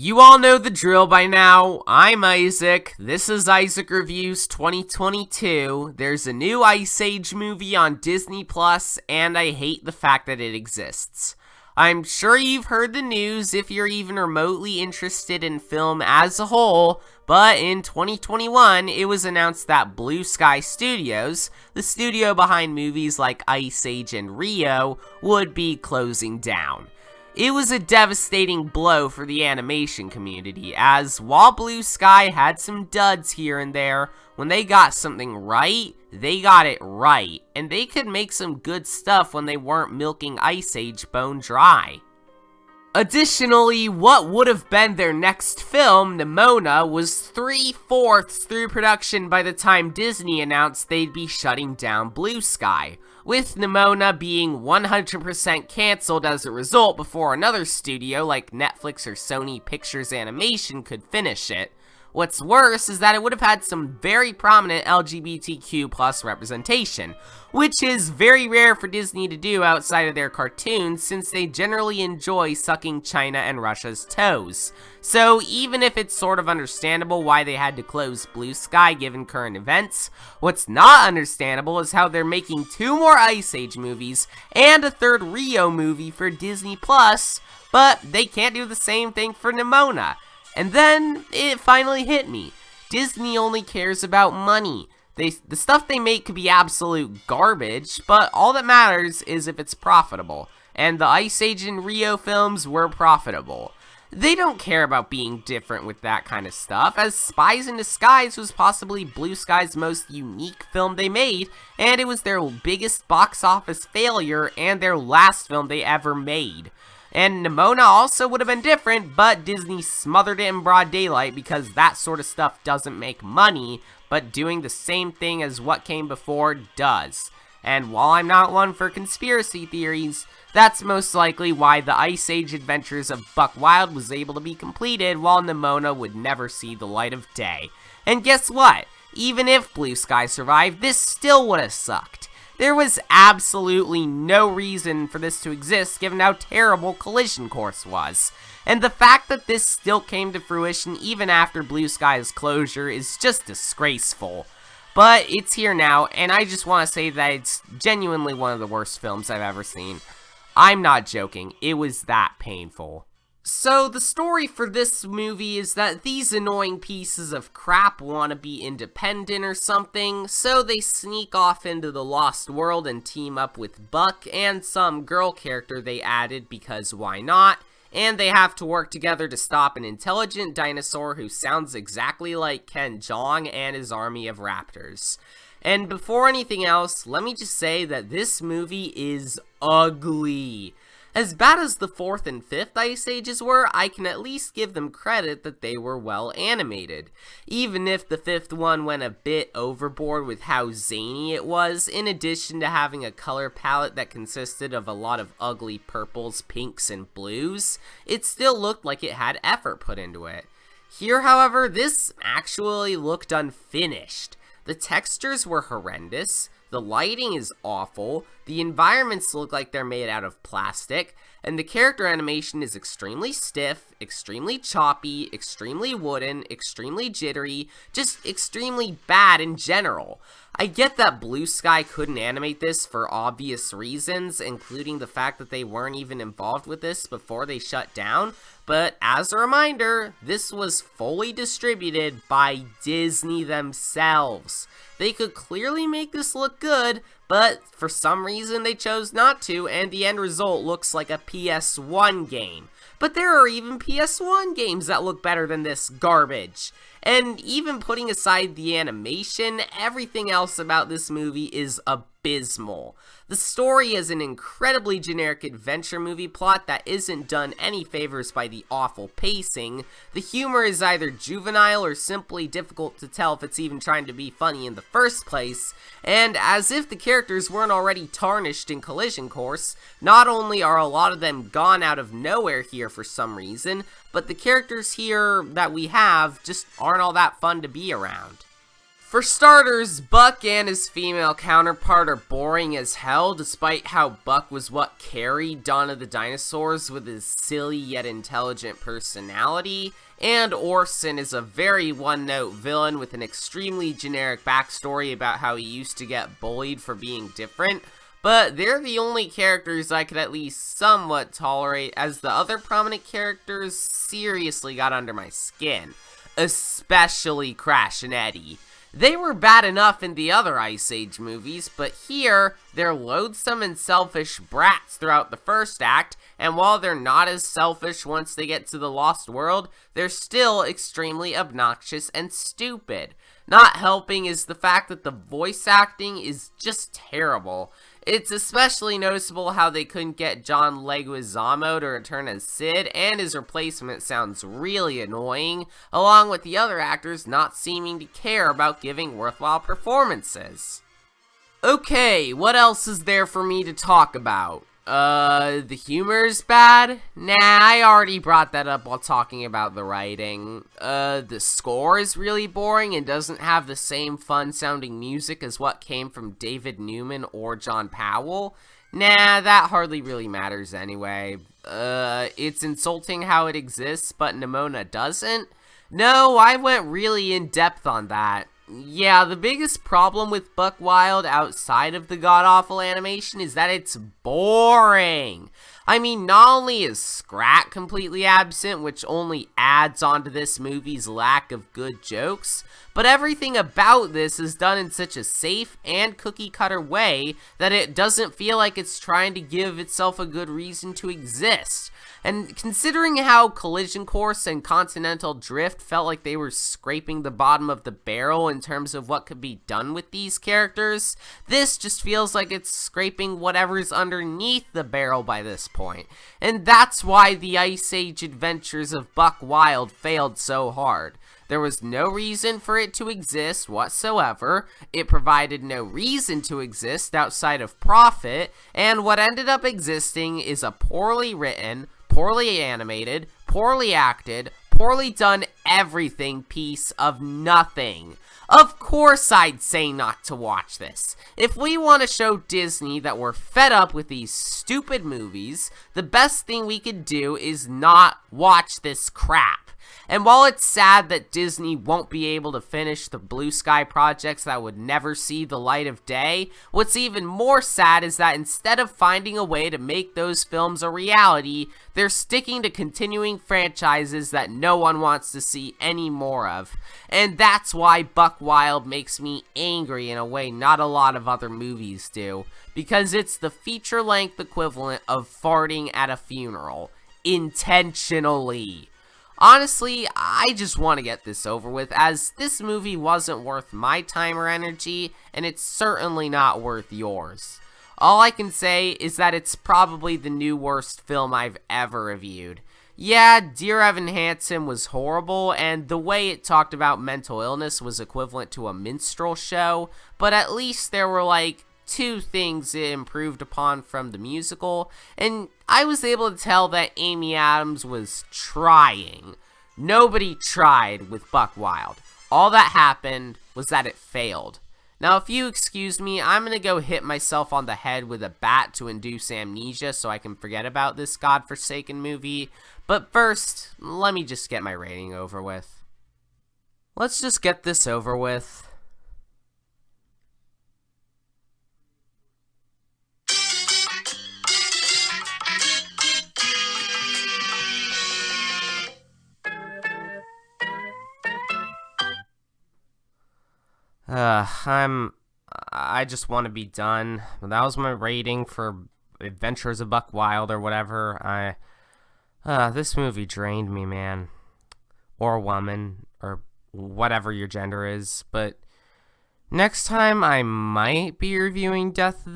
You all know the drill by now. I'm Isaac. This is Isaac Reviews 2022. There's a new Ice Age movie on Disney Plus, and I hate the fact that it exists. I'm sure you've heard the news if you're even remotely interested in film as a whole, but in 2021, it was announced that Blue Sky Studios, the studio behind movies like Ice Age and Rio, would be closing down. It was a devastating blow for the animation community, as while Blue Sky had some duds here and there, when they got something right, they got it right, and they could make some good stuff when they weren't milking Ice Age bone dry. Additionally, what would have been their next film, Nimona, was 3/4 through production by the time Disney announced they'd be shutting down Blue Sky, with Nimona being 100% cancelled as a result before another studio like Netflix or Sony Pictures Animation could finish it. What's worse is that it would have had some very prominent LGBTQ+ representation, which is very rare for Disney to do outside of their cartoons since they generally enjoy sucking China and Russia's toes. So even if it's sort of understandable why they had to close Blue Sky given current events, what's not understandable is how they're making 2 more Ice Age movies and a 3rd Rio movie for Disney Plus, but they can't do the same thing for Nimona. And then, it finally hit me. Disney only cares about money. The stuff they make could be absolute garbage, but all that matters is if it's profitable. And the Ice Age and Rio films were profitable. They don't care about being different with that kind of stuff, as Spies in Disguise was possibly Blue Sky's most unique film they made, and it was their biggest box office failure and their last film they ever made. And Nimona also would have been different, but Disney smothered it in broad daylight because that sort of stuff doesn't make money, but doing the same thing as what came before does. And while I'm not one for conspiracy theories, that's most likely why the Ice Age Adventures of Buck Wild was able to be completed while Nimona would never see the light of day. And guess what? Even if Blue Sky survived, this still would have sucked. There was absolutely no reason for this to exist given how terrible Collision Course was. And the fact that this still came to fruition even after Blue Sky's closure is just disgraceful. But it's here now, and I just want to say that it's genuinely one of the worst films I've ever seen. I'm not joking, it was that painful. So the story for this movie is that these annoying pieces of crap want to be independent or something, so they sneak off into the Lost World and team up with Buck and some girl character they added because why not, and they have to work together to stop an intelligent dinosaur who sounds exactly like Ken Jeong and his army of raptors. And before anything else, let me just say that this movie is ugly. As bad as the 4th and 5th Ice Ages were, I can at least give them credit that they were well animated. Even if the 5th one went a bit overboard with how zany it was, in addition to having a color palette that consisted of a lot of ugly purples, pinks, and blues, it still looked like it had effort put into it. Here, however, this actually looked unfinished. The textures were horrendous. The lighting is awful, the environments look like they're made out of plastic, and the character animation is extremely stiff, extremely choppy, extremely wooden, extremely jittery, just extremely bad in general. I get that Blue Sky couldn't animate this for obvious reasons, including the fact that they weren't even involved with this before they shut down, but as a reminder, this was fully distributed by Disney themselves. They could clearly make this look good, but for some reason they chose not to, and the end result looks like a PS1 game. But there are even PS1 games that look better than this garbage. And even putting aside the animation, everything else about this movie is abysmal. The story is an incredibly generic adventure movie plot that isn't done any favors by the awful pacing. The humor is either juvenile or simply difficult to tell if it's even trying to be funny in the first place. And as if the characters weren't already tarnished in Collision Course, not only are a lot of them gone out of nowhere here for some reason, but the characters here that we have just aren't all that fun to be around. For starters, Buck and his female counterpart are boring as hell, despite how Buck was what carried Dawn of the Dinosaurs with his silly yet intelligent personality, and Orson is a very one-note villain with an extremely generic backstory about how he used to get bullied for being different, but they're the only characters I could at least somewhat tolerate, as the other prominent characters seriously got under my skin, especially Crash and Eddie. They were bad enough in the other Ice Age movies, but here, they're loathsome and selfish brats throughout the first act, and while they're not as selfish once they get to the Lost World, they're still extremely obnoxious and stupid. Not helping is the fact that the voice acting is just terrible. It's especially noticeable how they couldn't get John Leguizamo to return as Sid, and his replacement sounds really annoying, along with the other actors not seeming to care about giving worthwhile performances. Okay, what else is there for me to talk about? The humor's bad? Nah, I already brought that up while talking about the writing. The score is really boring and doesn't have the same fun-sounding music as what came from David Newman or John Powell. Nah, that hardly really matters anyway. It's insulting how it exists, but Nimona doesn't? No, I went really in-depth on that. Yeah, the biggest problem with Buck Wild outside of the god-awful animation is that it's boring. I mean, not only is Scrat completely absent, which only adds on to this movie's lack of good jokes, but everything about this is done in such a safe and cookie-cutter way that it doesn't feel like it's trying to give itself a good reason to exist. And considering how Collision Course and Continental Drift felt like they were scraping the bottom of the barrel in terms of what could be done with these characters, this just feels like it's scraping whatever's underneath the barrel by this point. And that's why the Ice Age adventures of Buck Wild failed so hard. There was no reason for it to exist whatsoever, it provided no reason to exist outside of profit, and what ended up existing is a poorly written, poorly animated, poorly acted, poorly done everything piece of nothing. Of course I'd say not to watch this. If we want to show Disney that we're fed up with these stupid movies, the best thing we could do is not watch this crap. And while it's sad that Disney won't be able to finish the Blue Sky projects that would never see the light of day, what's even more sad is that instead of finding a way to make those films a reality, they're sticking to continuing franchises that no one wants to see any more of. And that's why Buck Wild makes me angry in a way not a lot of other movies do, because it's the feature-length equivalent of farting at a funeral. Intentionally. Honestly, I just want to get this over with, as this movie wasn't worth my time or energy, and it's certainly not worth yours. All I can say is that it's probably the new worst film I've ever reviewed. Yeah, Dear Evan Hansen was horrible, and the way it talked about mental illness was equivalent to a minstrel show, but at least there were like two things it improved upon from the musical, and I was able to tell that Amy Adams was trying. Nobody tried with Buck Wild. All that happened was that it failed. Now, if you excuse me, I'm gonna go hit myself on the head with a bat to induce amnesia so I can forget about this godforsaken movie, but first, let me just get my rating over with. Let's just get this over with. I just want to be done. That was my rating for Adventures of Buck Wild or whatever. This movie drained me, man. Or woman, or whatever your gender is. But next time I might be reviewing Death on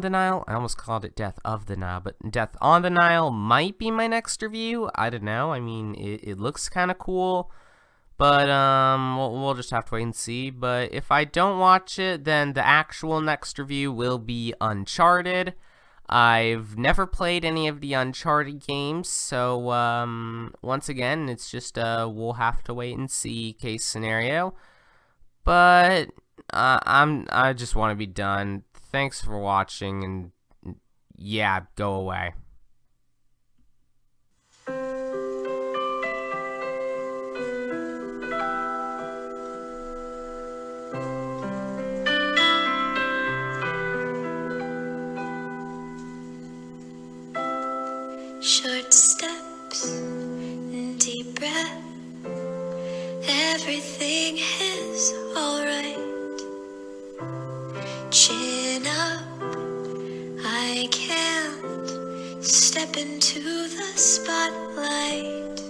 the Nile. I almost called it Death of the Nile, but Death on the Nile might be my next review. I don't know. I mean, it looks kind of cool. But, we'll just have to wait and see. But if I don't watch it, then the actual next review will be Uncharted. I've never played any of the Uncharted games, so, once again, it's just, we'll have to wait and see case scenario. But I just want to be done. Thanks for watching, and yeah, go away. Short steps, deep breath, everything is alright. Chin up, I can't step into the spotlight.